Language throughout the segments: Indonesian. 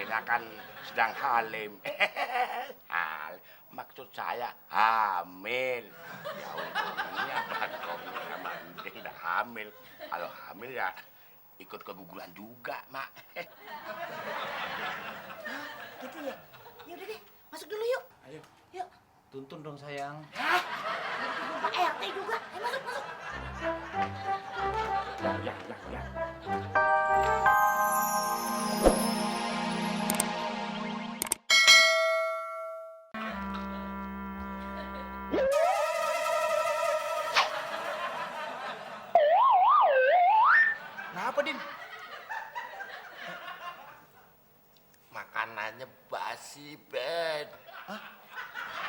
adiknya kan sedang halim. Maksud saya hamil. Ya untungnya Bagong sama Entin udah hamil. Kalau hamil ya ikut keguguran juga, Mak. Gitu ya? Ya udah deh, masuk dulu yuk. Ayo, Yuk. tuntun dong sayang. Hah? Pak RT juga. Ayo masuk, masuk. Ya. Kenapa, Din? Makanannya basi, Ben. Hah?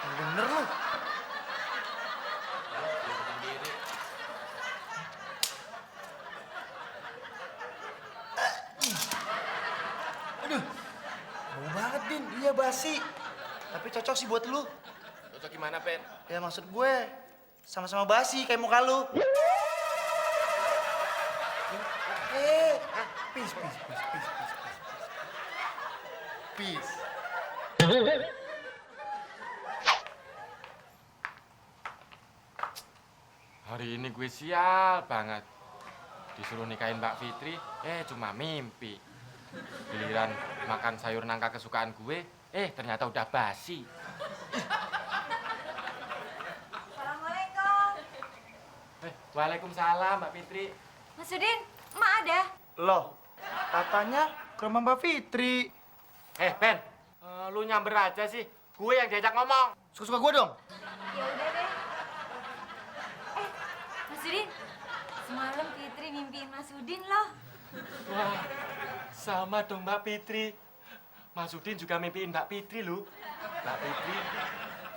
Yang bener lu? Aduh, bau banget, Din. Iya, basi. Tapi cocok sih buat lu. Cocok gimana, Ben? Ya maksud gue, sama-sama basi kayak muka lu. Peace. Hari ini gue sial banget. Disuruh nikahin Mbak Fitri, cuma mimpi. Giliran makan sayur nangka kesukaan gue, ternyata udah basi. Assalamualaikum. Waalaikumsalam Mbak Fitri. Mas Udin, emak ada? Loh, katanya ke rumah Mbak Fitri. Ben, lu nyamber aja sih. Gue yang diajak ngomong. Suka-suka gue dong. Ya udah deh. Mas Udin, semalam Fitri mimpiin Mas Udin loh. Wah, sama dong Mbak Fitri. Mas Udin juga mimpiin Mbak Fitri lu. Mbak Fitri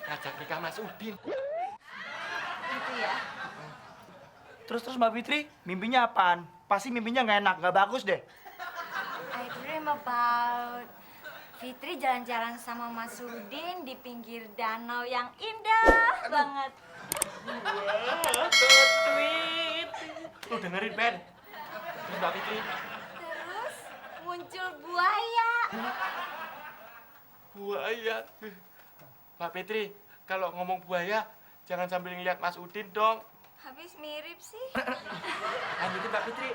ngajak nikah Mas Udin. Gitu ya? Terus Mbak Fitri, mimpinya apaan? Pasti mimpinya nggak enak, nggak bagus deh. I dream about Fitri jalan-jalan sama Mas Udin di pinggir danau yang indah banget. Tweet. Lu dengerin Ben. Terus Mbak Fitri. Terus muncul buaya. Buaya. Mbak Fitri, kalau ngomong buaya, jangan sambil ngeliat Mas Udin dong. Habis mirip sih. Lanjutin Mbak Fitri.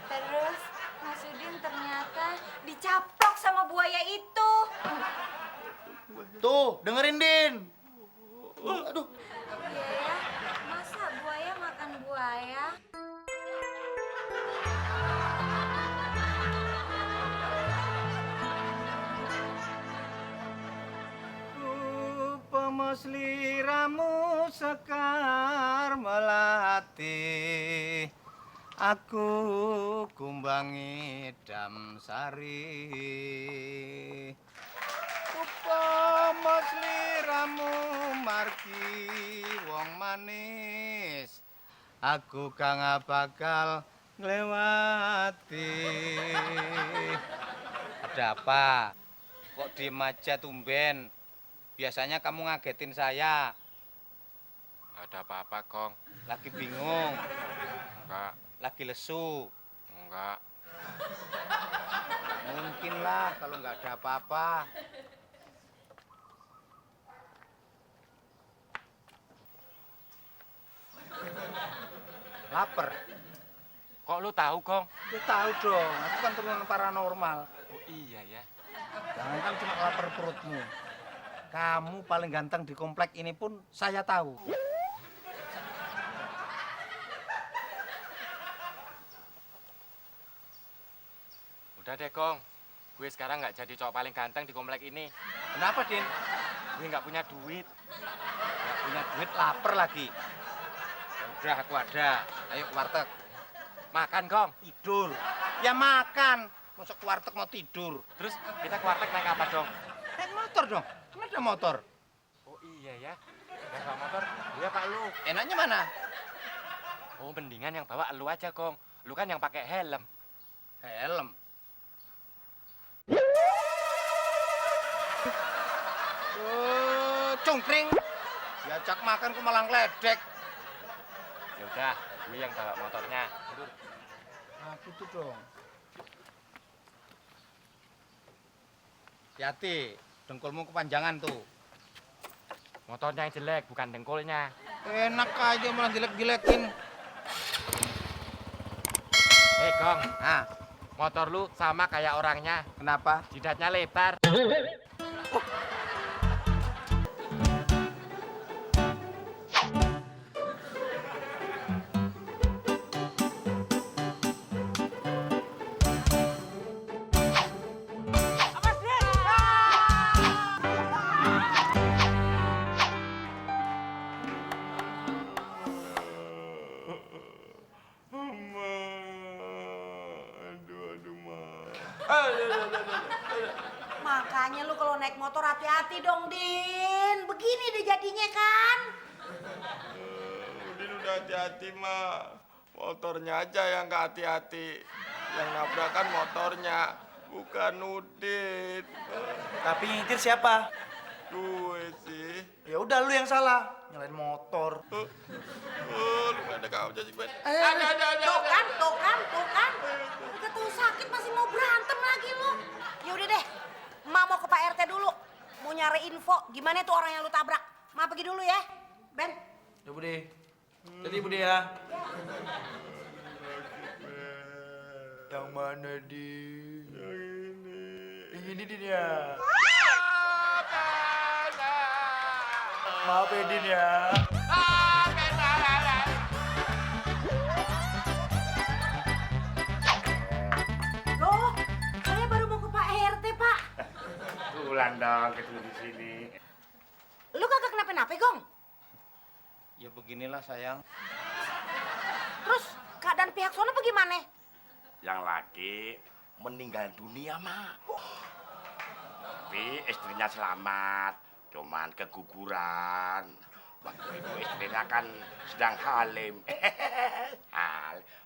Terus Mas Udin ternyata dicaplok sama buaya itu. Tuh, dengerin Din. Aduh, Iya ya, masa buaya makan buaya? pemes liramu sekar melati. Aku kumbangi dam sari. Pemes liramu margi wong manis. Aku kang bakal nglewati. Ada apa? Kok diem aja tumben? Biasanya kamu ngagetin saya. Ada apa-apa, Kong? Lagi bingung, Enggak, lagi lesu. enggak. Nggak mungkin lah kalau nggak ada apa-apa. Laper. Kok lu tahu, Kong? Lu tahu dong, aku kan turunan paranormal. Oh iya ya. Jangan kan cuma lapar perutmu. Kamu paling ganteng di komplek ini pun saya tahu. Udah deh, Kong. Gue sekarang nggak jadi cowok paling ganteng di komplek ini. Kenapa, Din? Gue nggak punya duit. Nggak punya duit, lapar lagi. Ya udah, aku ada. Ayo ke warteg. Makan, Kong. Tidur. Ya makan. Masuk ke warteg mau tidur. Terus kita ke warteg naik apa dong? Naik motor dong. Kan ada motor. Oh iya ya. Yang bawa motor, gue apa lu? Enaknya mana? Oh, mendingan yang bawa lu aja, Kong. Lu kan yang pakai helm. Helm. Cungkring. Diajak makan ku malah ngeledek. Ya udah, gue yang bawa motornya. Mundur. Nah, gitu dong. Hati-hati, dengkulmu kepanjangan tuh. Motornya yang jelek, bukan dengkulnya. Enak aja malah jelek-jelekin. Gong, Ah, motor lu sama kayak orangnya. kenapa? Jidatnya lebar. Makanya lu kalau naik motor hati-hati dong, Din. Begini deh jadinya kan. Udin udah hati-hati, Mak. Motornya aja yang gak hati-hati. Yang nabrakan motornya, bukan Udin. Tapi yang nyetir siapa? Gue sih. Ya udah lu yang salah, nyalain motor. Lu gak ada kau jadi gue. Tuh kan, tuh kan, tuh kan. Udah tahu sakit masih mau berantem lagi lu. Ya udah deh, Emak mau ke Pak RT dulu. Mau nyari info gimana tuh orang yang lu tabrak. Emak pergi dulu ya. Ben. Ya Bude. Jadi Bude ya. Yang mana di? Yang ini Din ya. Maaf ya Din ya. Loh, saya baru mau ke Pak RT, Pak. Pulang dong ketemu di sini. Lu kagak kenapa-napa, Gong? Ya beginilah sayang. Terus keadaan pihak sono bagaimana? Yang laki meninggal dunia, Mak. Tapi istrinya selamat, cuman keguguran. Waktu itu istrinya kan sedang halim.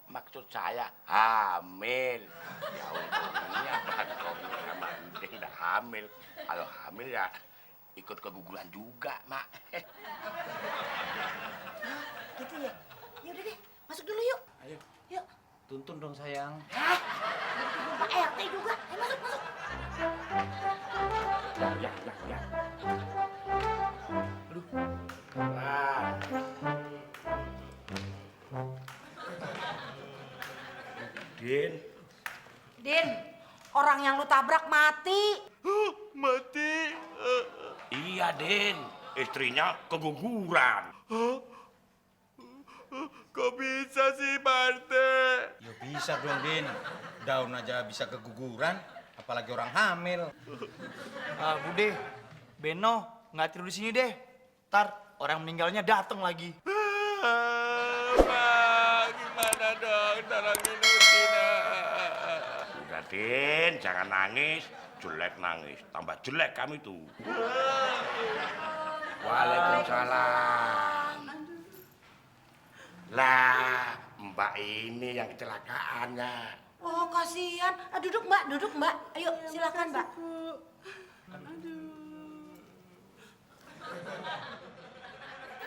Maksud saya hamil. Ya untungnya bakongnya sama Udin udah hamil. Kalau hamil ya ikut keguguran juga, Mak. Gitu ya? Ya udah deh, masuk dulu yuk. Ayo, Yuk. tuntun dong sayang. Hah? Pak RT juga. Ayo masuk, masuk. Ya. Aduh. Wah. Din. Din, orang yang lu tabrak mati. Mati. Iya, Din. Istrinya keguguran. Kok bisa sih, Pak RT? Ya bisa dong, Din. Daun aja bisa keguguran, apalagi orang hamil. Ah Bude, Beno nggak tidur di sini deh. Ntar orang meninggalnya datang lagi. Pak, gimana dong? Tolongin Udin. Udah, Din. Jangan nangis. Jelek nangis. Tambah jelek kami tuh. Waalaikumsalam. Lah, Mbak ini yang kecelakaannya. Oh, kasihan. Ah, duduk, Mbak, duduk, Mbak. Ayo, silakan, Mbak.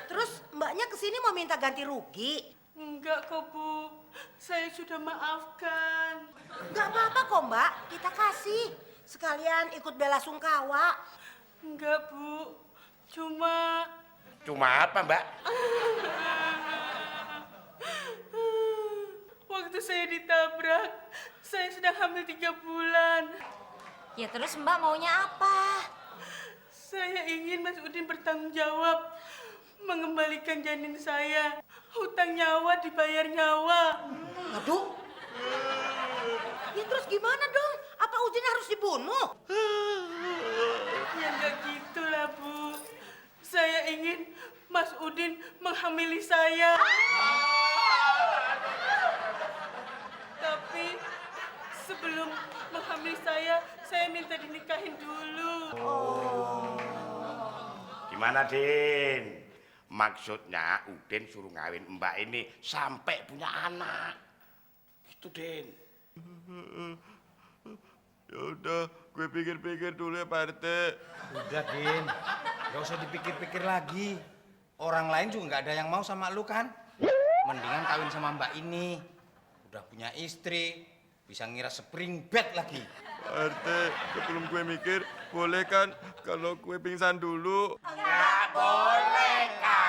Terus Mbaknya kesini mau minta ganti rugi? Enggak kok, Bu. Saya sudah maafkan. Nggak apa-apa kok, Mbak. Kita kasih. Sekalian ikut bela sungkawa. Enggak, Bu. Cuma Cuma apa, Mbak? waktu saya ditabrak, saya sedang hamil 3 bulan. Ya terus Mbak maunya apa? Saya ingin Mas Udin bertanggung jawab, mengembalikan janin saya. Hutang nyawa dibayar nyawa. Aduh. Ya terus gimana dong? Apa Udin harus dibunuh? Ya enggak gitulah, Bu. Saya ingin Mas Udin menghamili saya. Tapi sebelum menghamili saya minta dinikahin dulu. Gimana, Din? Maksudnya Udin suruh ngawin Mbak ini sampai punya anak. Itu, Din. Ya udah, gue pikir-pikir dulu ya, Pak RT. Udah, Din. Gak usah dipikir-pikir lagi. Orang lain juga nggak ada yang mau sama lu kan? Mendingan kawin sama Mbak ini. Udah punya istri, bisa ngira spring bed lagi. Pak RT, sebelum gue mikir, boleh kan kalau gue pingsan dulu? Nggak boleh, Kak.